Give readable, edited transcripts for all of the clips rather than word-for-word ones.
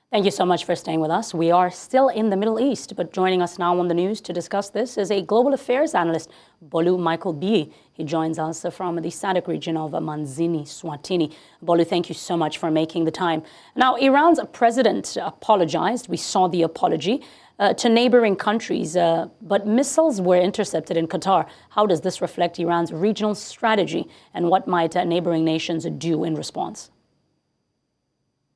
Thank you so much for staying with us. We are still in the Middle East, but joining us now on the news to discuss this is a global affairs analyst, Bolu Michael-Biyi. He joins us from the SADC region of Manzini, Eswatini. Bolu, thank you so much for making the time. Now, Iran's president apologized. We saw the apology to neighboring countries, but missiles were intercepted in Qatar. How does this reflect Iran's regional strategy, and what might neighboring nations do in response?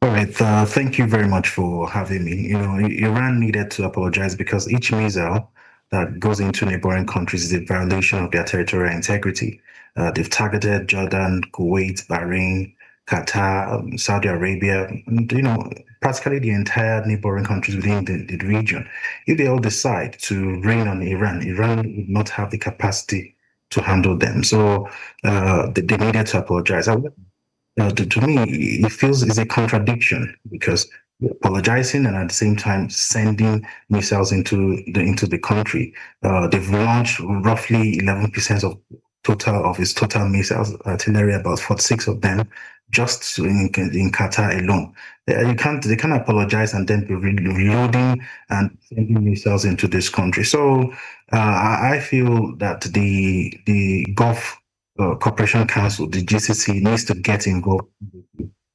All right, thank you very much for having me. Iran needed to apologize because each missile that goes into neighboring countries is a violation of their territorial integrity. They've targeted Jordan, Kuwait, Bahrain, Qatar, Saudi Arabia, and, practically the entire neighboring countries within the region. If they all decide to rain on Iran, Iran would not have the capacity to handle them. So they needed to apologize. To me, it feels it's a contradiction because we're apologizing and at the same time sending missiles into the country. They've launched roughly 11% of its total missiles, artillery, about 46 of them, just in Qatar alone. They can't apologize and then be reloading and sending missiles into this country. So I feel that the Gulf Cooperation Council, the GCC, needs to get involved.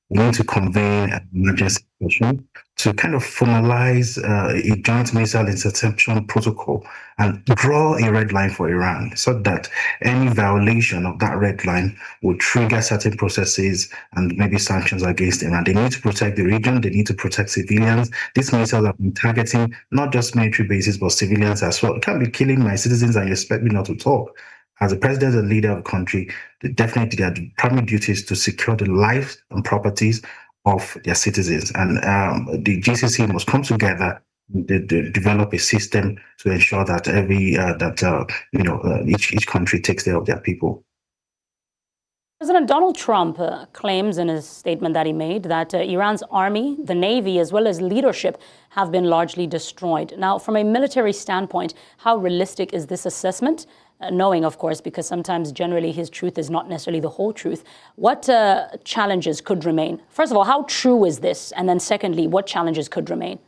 We need to convene an emergency session to kind of formalize a joint missile interception protocol and draw a red line for Iran so that any violation of that red line will trigger certain processes and maybe sanctions against Iran. They need to protect the region. They need to protect civilians. These missiles have been targeting not just military bases, but civilians as well. You can't be killing my citizens and you expect me not to talk. As a president and leader of the country, definitely their primary duty is to secure the lives and properties of their citizens. And the GCC must come together, develop a system to ensure that each country takes care of their people. President Donald Trump claims in his statement that he made that Iran's army, the Navy, as well as leadership have been largely destroyed. Now, from a military standpoint, how realistic is this assessment? Knowing, of course, because sometimes generally his truth is not necessarily the whole truth. What challenges could remain? First of all, how true is this? And then secondly, what challenges could remain?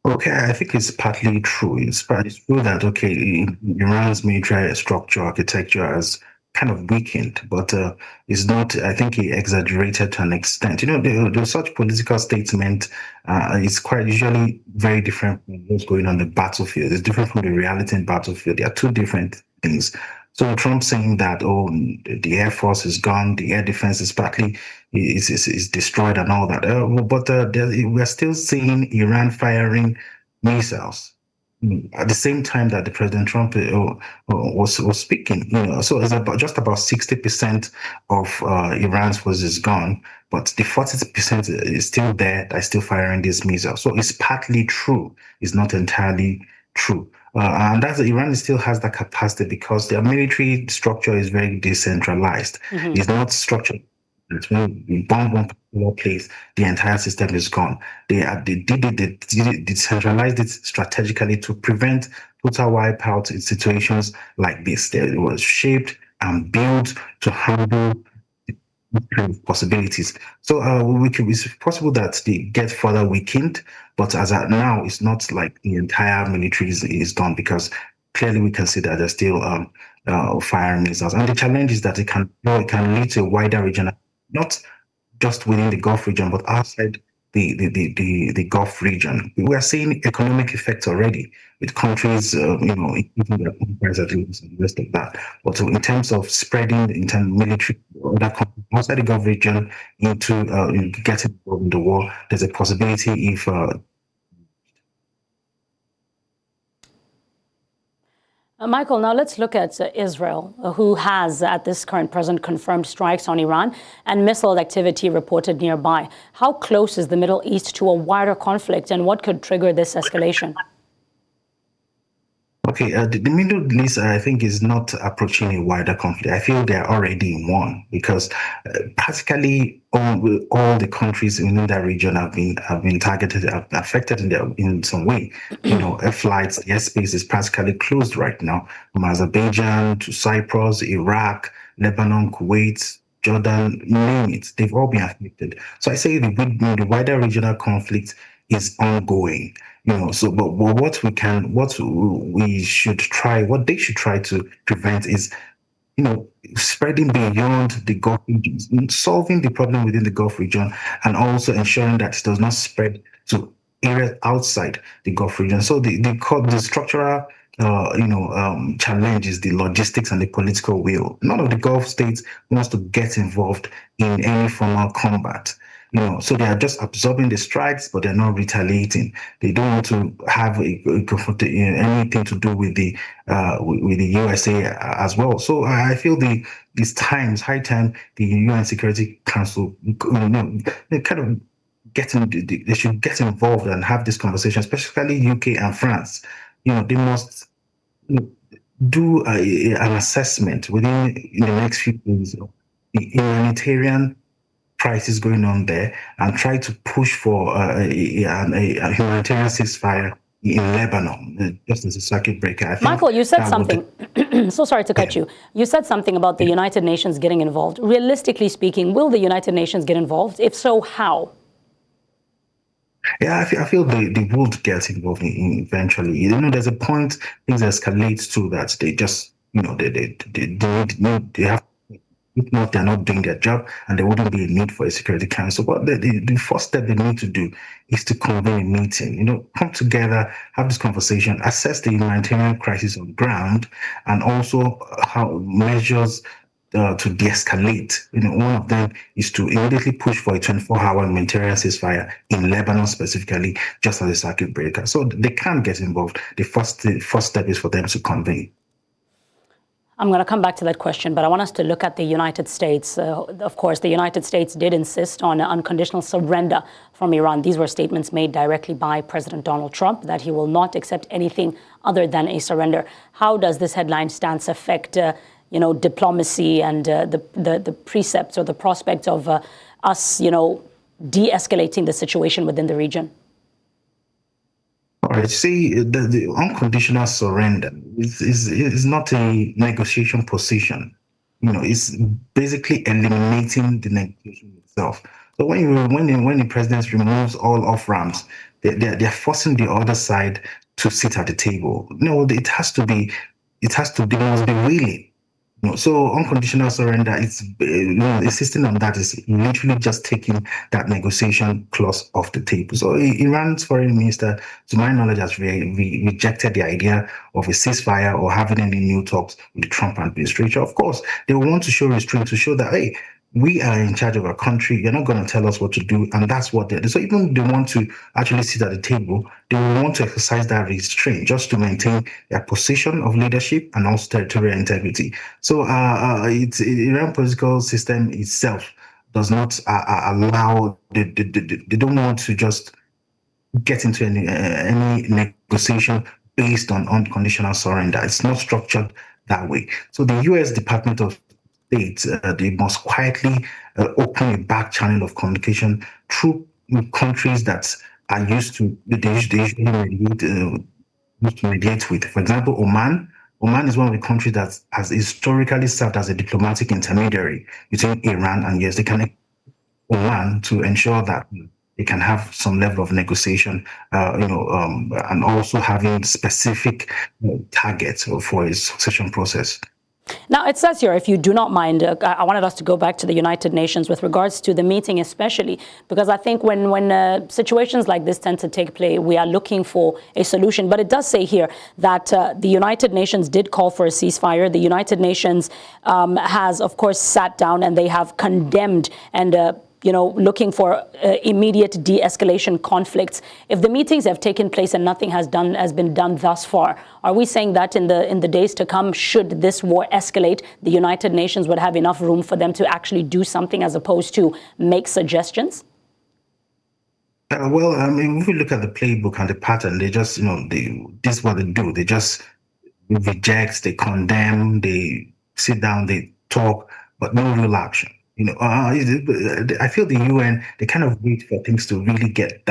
Okay, I think it's partly true. It's true that, Iran's military structure, architecture has kind of weakened, but it's not, I think he exaggerated to an extent. The such political statement is quite usually very different from what's going on the battlefield. It's different from the reality in battlefield. They are two different things. So Trump saying that, the Air Force is gone, the air defense is partly is destroyed and all that. But we're still seeing Iran firing missiles at the same time that the President Trump was speaking. So it's just about 60% of Iran's forces gone, but the 40% is still there. They're still firing these missiles. So it's partly true. It's not entirely true. And that's Iran still has that capacity because their military structure is very decentralized. Mm-hmm. It's not structured. When we bomb one particular place, the entire system is gone. They decentralized it strategically to prevent total wipeout in situations like this. It was shaped and built to handle kind of possibilities. So it's possible that they get further weakened, but as of now, it's not like the entire military is done because clearly we can see that they're still firing missiles. And the challenge is that it can lead to a wider regional, not just within the Gulf region, but outside the Gulf region. We are seeing economic effects already with countries, including their empires and the rest of that. But in terms of spreading, in terms of military, other countries outside the Gulf region into getting involved in the war, there's a possibility if Michael, now let's look at Israel, who has, at this current present, confirmed strikes on Iran and missile activity reported nearby. How close is the Middle East to a wider conflict, and what could trigger this escalation? Okay, the Middle East, I think, is not approaching a wider conflict. I feel they're already in one because practically all the countries in that region have been targeted, affected in some way. Air flights, the airspace is practically closed right now, from Azerbaijan to Cyprus, Iraq, Lebanon, Kuwait, Jordan, name it, they've all been affected. So I say the wider regional conflict is ongoing. So but what they should try to prevent is spreading beyond the Gulf region, solving the problem within the Gulf region, and also ensuring that it does not spread to areas outside the Gulf region. So the structural challenge is the logistics and the political will. None of the Gulf states wants to get involved in any formal combat. So they are just absorbing the strikes, but they're not retaliating. They don't want to have anything to do with the USA as well. So I feel it's high time the UN Security Council, they kind of they should get involved and have this conversation, especially UK and France. They must do an assessment within in the next few days of the humanitarian crisis going on there and try to push for a humanitarian ceasefire in Lebanon, just as a circuit breaker. I think Michael, you said something. So sorry to cut you. You said something about the United Nations getting involved. Realistically speaking, will the United Nations get involved? If so, how? Yeah, I feel they would get involved eventually. There's a point things escalate to that they just, they have. If not, they're not doing their job, and there wouldn't be a need for a security council. But the first step they need to do is to convene a meeting. Come together, have this conversation, assess the humanitarian crisis on the ground, and also how measures to de-escalate. One of them is to immediately push for a 24-hour humanitarian ceasefire in Lebanon specifically, just as a circuit breaker. So they can get involved. The first step is for them to convene. I'm going to come back to that question, but I want us to look at the United States. Of course, the United States did insist on an unconditional surrender from Iran. These were statements made directly by President Donald Trump that he will not accept anything other than a surrender. How does this headline stance affect, diplomacy and the precepts or the prospects of us, de-escalating the situation within the region? All right. See, the unconditional surrender is not a negotiation position. It's basically eliminating the negotiation itself. So when the president removes all off ramps, they're forcing the other side to sit at the table. No, they must be willing. So unconditional surrender, it's insisting on that is literally just taking that negotiation clause off the table. So Iran's foreign minister, to my knowledge, has rejected the idea of a ceasefire or having any new talks with the Trump administration. Of course, they will want to show restraint to show that, hey, we are in charge of our country. You're not going to tell us what to do. And that's what they do. So even if they want to actually sit at the table, they will want to exercise that restraint just to maintain their position of leadership and also territorial integrity. So Iran political system itself does not allow, they don't want to just get into any negotiation based on unconditional surrender. It's not structured that way. So the U.S. Department of States, they must quietly open a back channel of communication through countries that are used to mediate with. For example, Oman. Oman is one of the countries that has historically served as a diplomatic intermediary between Iran and US. They can Oman to ensure that they can have some level of negotiation, and also having specific targets for a succession process. Now, it says here, if you do not mind, I wanted us to go back to the United Nations with regards to the meeting especially, because I think when situations like this tend to take place, we are looking for a solution. But it does say here that the United Nations did call for a ceasefire. The United Nations has, of course, sat down and they have condemned and looking for immediate de-escalation conflicts. If the meetings have taken place and nothing has been done thus far, are we saying that in the days to come, should this war escalate, the United Nations would have enough room for them to actually do something as opposed to make suggestions? Well, I mean, if we look at the playbook and the pattern, they just, this is what they do. They just reject, they condemn, they sit down, they talk, but no real action. I feel the UN, they kind of wait for things to really get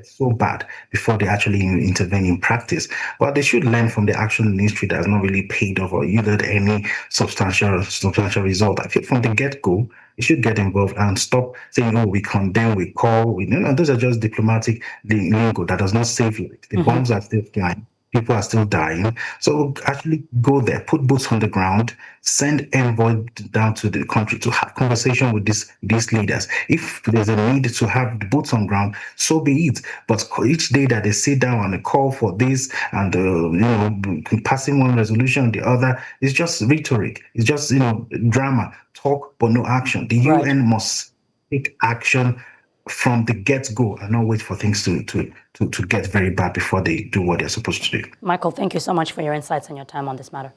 so bad before they actually intervene in practice. But they should learn from the action in history that has not really paid off or yielded any substantial result. I feel from the get-go, they should get involved and stop saying, "Oh, we condemn, we call." Those are just diplomatic lingo that does not save lives. The bombs are still flying. People are still dying. So actually go there, put boots on the ground, send envoy down to the country to have conversation with these leaders. If there's a need to have the boots on ground, so be it. But each day that they sit down and call for this and passing one resolution, the other, it's just rhetoric. It's just drama, talk but no action. The UN must take action from the get-go and not wait for things to get very bad before they do what they're supposed to do. Michael, thank you so much for your insights and your time on this matter.